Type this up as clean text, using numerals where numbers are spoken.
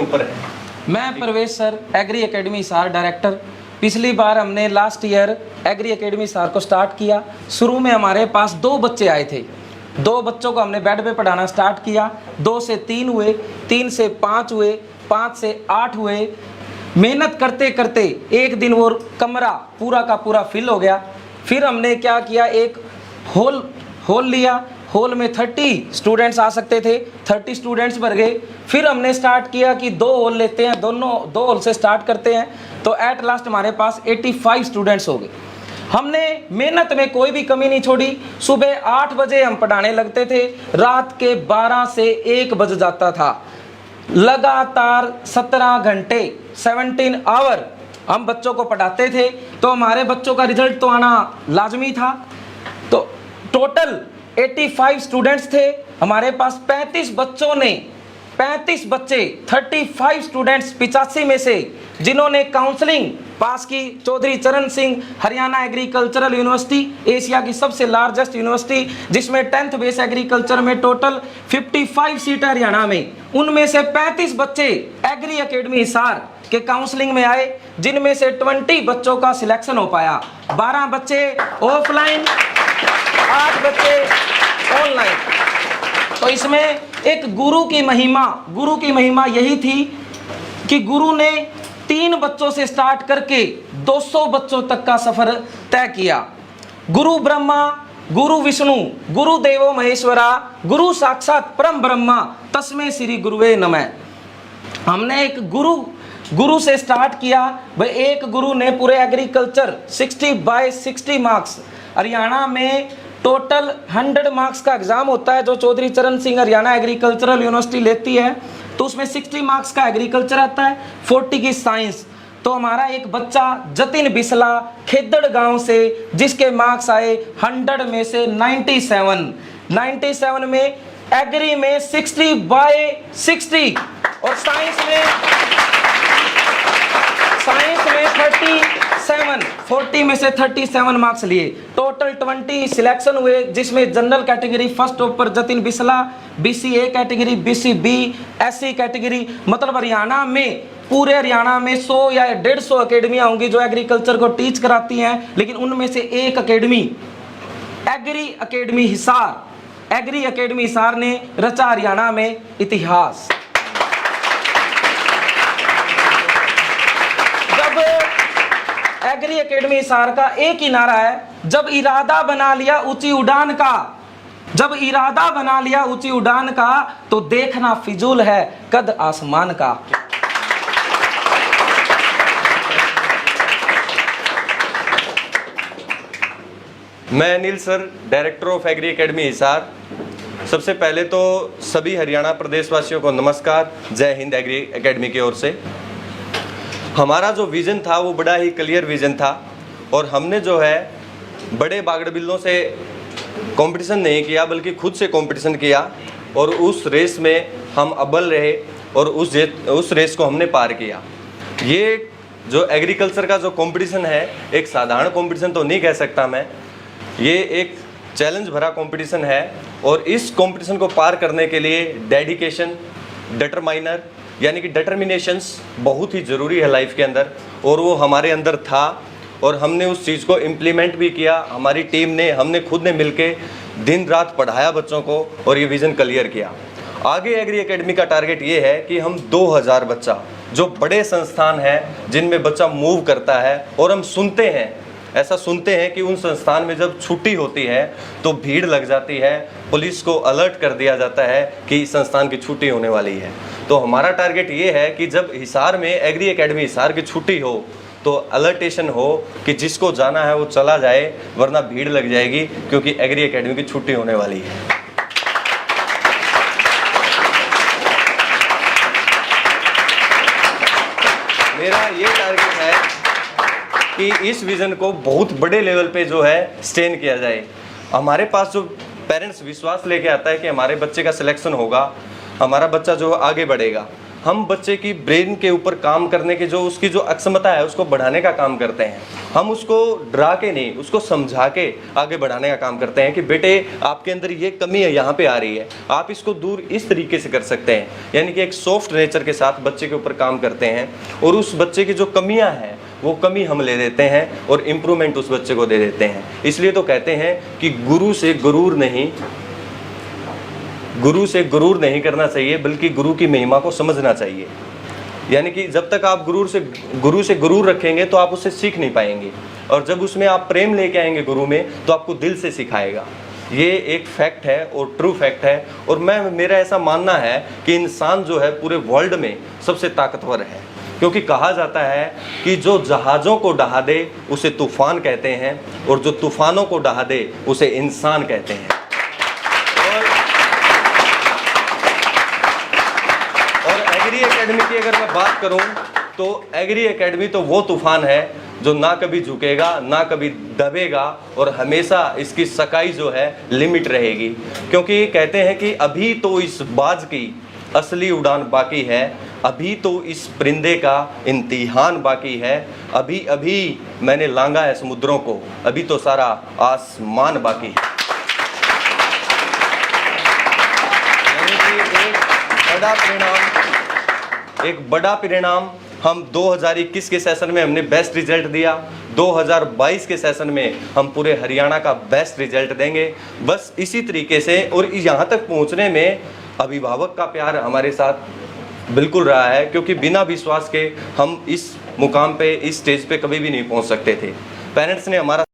ऊपर है? मैं Pravesh sir, agri academy Hisar director. पिछली बार हमने last year agri academy Hisar को स्टार्ट किया। शुरू में हमारे पास 2 बच्चे आए थे। 2 बच्चों को हमने बेड पे पढ़ाना स्टार्ट किया। 2 से 3 हुए, 3 से 5 हुए, 5 से 8 हुए। मेहनत करते करते एक दिन वो कमरा पूरा का पूरा फिल हो गया। फिर हमने क्या किया, एक हॉल लिया। हॉल में 30 स्टूडेंट्स आ सकते थे, 30 स्टूडेंट्स भर गए। फिर हमने स्टार्ट किया कि 2 हॉल लेते हैं, 2 हॉल से स्टार्ट करते हैं। तो एट लास्ट हमारे पास 85 स्टूडेंट्स हो गए। हमने मेहनत में कोई भी कमी नहीं छोड़ी। सुबह 8 बजे हम पढ़ाने लगते थे, रात के 12 से 1 बज जाता था। लगातार 17 घंटे 17 आवर हम बच्चों को पढ़ाते थे। तो हमारे बच्चों का रिजल्ट तो आना लाजमी था। तो टोटल 85 स्टूडेंट्स थे हमारे पास। 35 बच्चों ने 35 बच्चे 35 स्टूडेंट्स 85 में से जिन्होंने काउंसलिंग पास की, चौधरी चरण Singh Haryana agricultural university, Asia की सबसे लार्जेस्ट यूनिवर्सिटी, जिसमें 10th बेस एग्रीकल्चर में टोटल 55 सीट है हरियाणा में। उनमें से 35 बच्चे एग्री एकेडमी हिसार के काउंसलिंग में आए, जिनमें से 20 बच्चों का सिलेक्शन हो पाया। 12 बच्चे ऑफलाइन, 8 बच्चे ऑनलाइन। तो इसमें एक गुरु की महिमा यही थी कि गुरु ने 3 बच्चों से स्टार्ट करके 200 बच्चों तक का सफर तय किया। गुरु ब्रह्मा, गुरु विष्णु, गुरु देवो महेश्वरा, गुरु साक्षात परम ब्रह्मा, तस्मै श्री गुरुवे नमः। हमने एक गुरु से स्टार्ट किया। भाई एक गुरु ने पूरे एग्रीकल्चर 60/60 मार्क्स, हरियाणा में टोटल 100 मार्क्स का एग्जाम होता है जो चौधरी चरण सिंह हरियाणा एग्रीकल्चरल यूनिवर्सिटी लेती है। तो उसमें 60 मार्क्स का एग्रीकल्चर आता है, 40 की साइंस। तो हमारा एक बच्चा जतिन बिस्ला खेदड़ गांव से, जिसके मार्क्स आए 100 में से 97 में, एग्री में 60/60 और साइंस में 37, 40 में से 37 मार्क्स लिए। टोटल 20 सिलेक्शन हुए, जिसमें general category first topper Jatin Bisla, BCA category, BCB, SC category. मतलब हरियाणा में, पूरे हरियाणा में 100 या 150 अकेडमियां होंगी जो एग्रीकल्चर को टीच कराती हैं, लेकिन उनमें से एक अकेडमी एग्री एकेडमी हिसार ने रचा हरियाणा में इतिहास। एग्री एकेडमी हिसार का एक ही नारा है, जब इरादा बना लिया ऊंची उड़ान का, तो देखना फिजूल है कद आसमान का। मैं Anil sir, director of agri academy Hisar. सबसे पहले तो सभी हरियाणा प्रदेशवासियों को नमस्कार, जय हिंद। एग्री एकेडमी की ओर से हमारा जो विज़न था वो बड़ा ही क्लियर विज़न था, और हमने जो है बड़े बागड़बिल्लों से कंपटीशन नहीं किया, बल्कि खुद से कंपटीशन किया, और उस रेस में हम अव्वल रहे, और उस रेस को हमने पार किया। ये जो एग्रीकल्चर का जो कंपटीशन है, एक साधारण कंपटीशन तो नहीं कह सकता मैं, ये एक चैलेंज भरा कंपटीशन है। और इस कंपटीशन को पार करने के लिए डेडिकेशन, डिटरमाइनर यानी कि डिटर्मिनेशंस बहुत ही ज़रूरी है लाइफ के अंदर, और वो हमारे अंदर था, और हमने उस चीज़ को इम्प्लीमेंट भी किया। हमारी टीम ने, हमने खुद ने मिलके दिन रात पढ़ाया बच्चों को, और ये विज़न क्लियर किया। आगे एग्री एकेडमी का टारगेट ये है कि हम 2000 बच्चा, जो बड़े संस्थान हैं जिनमें बच्चा मूव करता है, और हम ऐसा सुनते हैं कि उन संस्थान में जब छुट्टी होती है तो भीड़ लग जाती है, पुलिस को अलर्ट कर दिया जाता है कि संस्थान की छुट्टी होने वाली है। तो हमारा टारगेट ये है कि जब हिसार में एग्री एकेडमी हिसार की छुट्टी हो तो अलर्टेशन हो कि जिसको जाना है वो चला जाए, वरना भीड़ लग जाएगी, क्योंकि एग्री एकेडमी की छुट्टी होने वाली है। मेरा ये टारगेट है कि इस विज़न को बहुत बड़े लेवल पे जो है स्टेन किया जाए। हमारे पास जो पेरेंट्स विश्वास लेके आता है कि हमारे बच्चे का सिलेक्शन होगा, हमारा बच्चा जो आगे बढ़ेगा, हम बच्चे की ब्रेन के ऊपर काम करने के जो उसकी जो अक्षमता है उसको बढ़ाने का काम करते हैं। हम उसको डरा के नहीं, उसको समझा के आगे बढ़ाने का काम करते हैं कि बेटे आपके अंदर ये कमी है, यहाँ पे आ रही है, आप इसको दूर इस तरीके से कर सकते हैं। यानी कि एक सॉफ्ट नेचर के साथ बच्चे के ऊपर काम करते हैं और उस बच्चे की जो कमियाँ हैं वो कमी हम ले लेते हैं और इम्प्रूवमेंट उस बच्चे को दे देते हैं। इसलिए तो कहते हैं कि गुरु से गुरूर नहीं करना चाहिए, बल्कि गुरु की महिमा को समझना चाहिए। यानी कि जब तक आप गुरु से गुरूर रखेंगे तो आप उससे सीख नहीं पाएंगे, और जब उसमें आप प्रेम लेके आएंगे गुरु में तो आपको दिल से सिखाएगा। ये एक फैक्ट है और ट्रू फैक्ट है। और मेरा ऐसा मानना है कि इंसान जो है पूरे वर्ल्ड में सबसे ताकतवर है, क्योंकि कहा जाता है कि जो जहाज़ों को डहा दे उसे तूफान कहते हैं और जो तूफानों को डहा दे उसे इंसान कहते हैं। और एग्री एकेडमी की अगर मैं बात करूं तो एग्री एकेडमी तो वो तूफान है जो ना कभी झुकेगा ना कभी दबेगा और हमेशा इसकी सकाई जो है लिमिट रहेगी। क्योंकि कहते हैं कि अभी तो इस बाज की असली उड़ान बाकी है, अभी तो इस परिंदे का इम्तिहान बाकी है, अभी अभी मैंने लांगा है समुद्रों को, अभी तो सारा आसमान बाकी है। यानी कि एक बड़ा परिणाम हम 2021 के सेशन में हमने बेस्ट रिजल्ट दिया, 2022 के सेशन में हम पूरे हरियाणा का बेस्ट रिजल्ट देंगे। बस इसी तरीके से, और यहाँ तक पहुँचने में अभिभावक का प्यार हमारे साथ बिल्कुल रहा है, क्योंकि बिना विश्वास के हम इस मुकाम पे, इस स्टेज पे कभी भी नहीं पहुंच सकते थे। पेरेंट्स ने हमारा